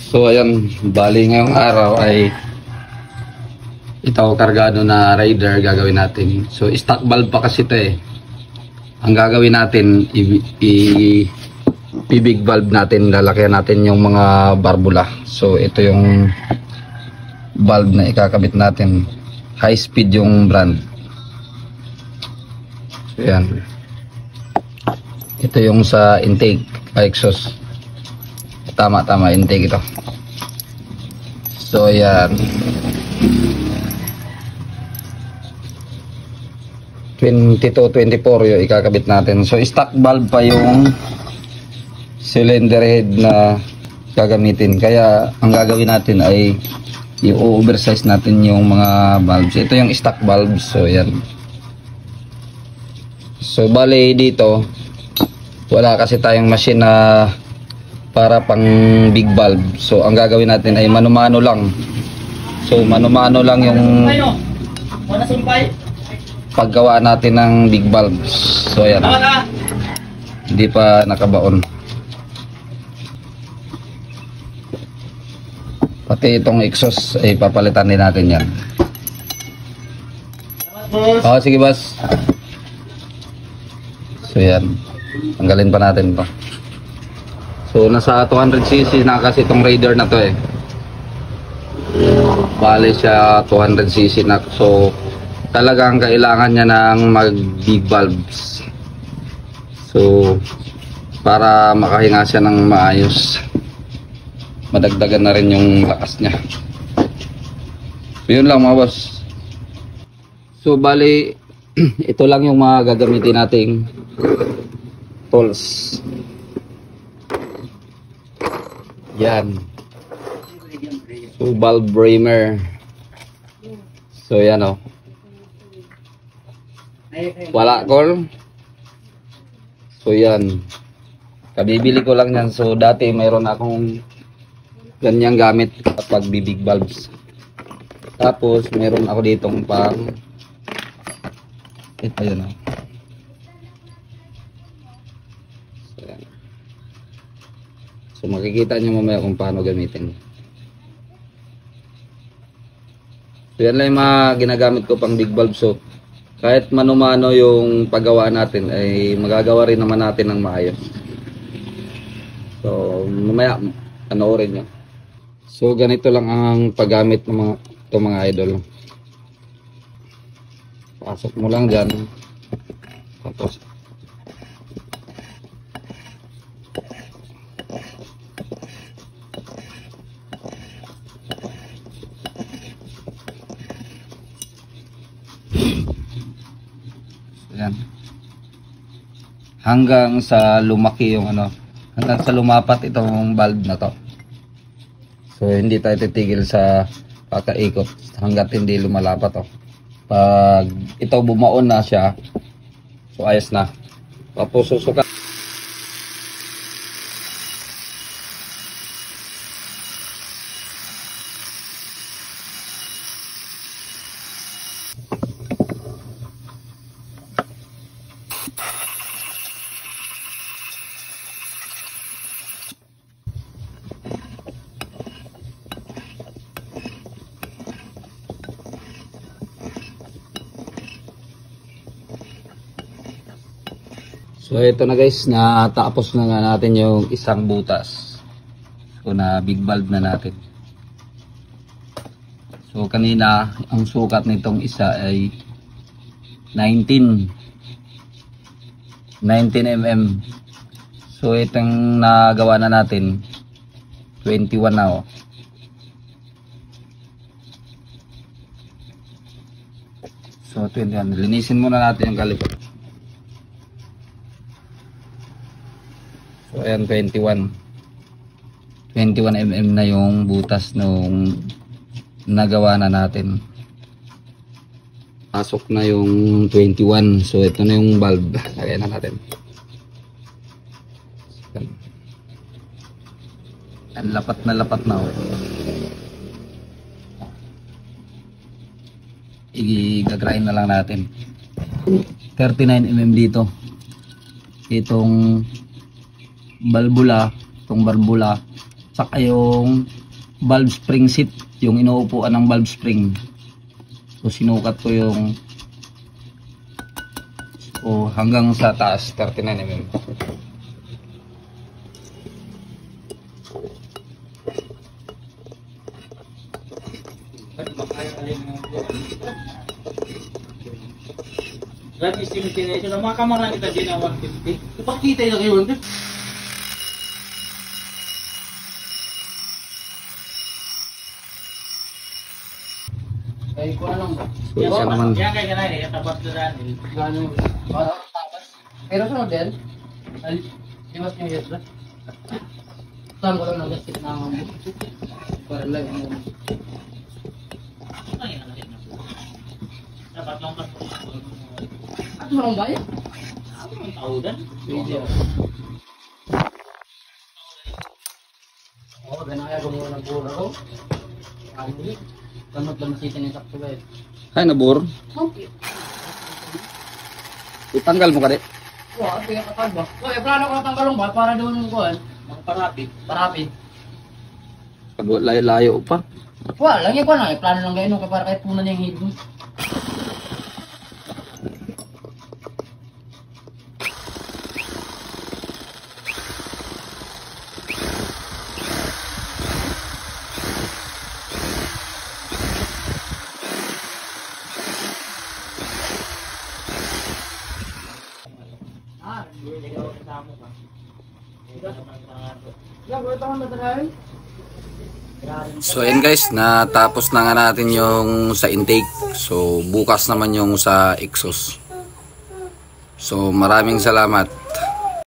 So ayan, bali ngayong araw ay ito kargado na rider gagawin natin. So stock valve pa kasi ito eh. Ang gagawin natin big valve natin, lalakyan natin yung mga barbula. So ito yung valve na ikakabit natin. High speed yung brand. So ayan. Ito yung sa intake, exhaust. Tama, intake ito. So ayan. 22-24 yung ikakabit natin. So stock valve pa yung cylinder head na gagamitin. Kaya ang gagawin natin ay i-oversize natin yung mga valves. Ito yung stock valve. So ayan. So bali dito wala kasi tayong machine na para pang big valve. So ang gagawin natin ay mano-mano lang. So mano-mano lang yung paggawa natin ng big valves. So ayan. Hindi pa nakabaon. Pati itong exhaust ay papalitan din natin yan. Oh, sige boss. So yan. Tanggalin pa natin ito. So nasa 200cc na kasi itong Raider na to eh. Bale siya 200cc na. So talagang kailangan niya ng mag big valves. So para makahinga siya ng maayos, madagdagan na rin yung lakas niya. So yun lang mga boss. So bali ito lang yung mga gagamitin nating tools. Yan. So valve bramer. So yan o. Wala call. So yan. Kabibili ko lang yan. So dati mayroon akong ganyang gamit kapag big valves. Tapos mayroon ako ditong pang ito yun o. So makikita nyo mamaya kung paano gamitin. So yan lang yung mga ginagamit ko pang big valve. So kahit mano-mano yung paggawa natin ay magagawa rin naman natin ng maayos. So mamaya panoorin nyo. So ganito lang ang paggamit ng mga idol. Pasok mo lang dyan. Tapos yan. Hanggang sa lumaki yung hanggang sa lumapat itong valve na to. So hindi tayo titigil sa pagkaikot hanggat hindi lumalapat Pag ito bumaon na siya, so ayos na. Tapos susuka. So ito na guys, natapos na nga natin yung isang butas. So na big valve na natin. So kanina ang sukat nitong isa ay 19 mm. So itong nagawa na natin 21 na So 21. Linisin muna natin yung caliper. So ayan 21 mm na yung butas nung nagawa na natin. Pasok na yung 21. So ito na yung valve. Lagyan na natin. Ang lapat na i-grind na lang natin. 39 mm dito. Itong barbula saka yung valve spring seat, yung inuupuan ng valve spring. So sinukat ko yung hanggang sa taas 39 mm. Live estimation ng mga kamera kita din na 150. Ipakita na kayo 150. Ay, ko alam ba? So, isa naman. Yan kaya ganay, tapos doon. Gano'n. Pero sa model, limas niyo yun ba? Saan ko lang nag-gastik na ang para lang yung dapat lang pas. at marang bayan? Ang taudan. Video. Oo, ganaya ko muna ng pura ko. Ano kamot lang masita ng sakto ba eh. Ay, nabur. Okay. Itanggal mo ka di? Wala, kaya katag ba? Okay, plano ko na tanggalong ba para doon ko Parapi. Parapi. Pag layo pa. Wala, lagi ko na. Plano lang gano'n para kahit punan yung hidden. So ayun guys, natapos na nga natin yung sa intake. So bukas naman yung sa exhaust. So maraming salamat.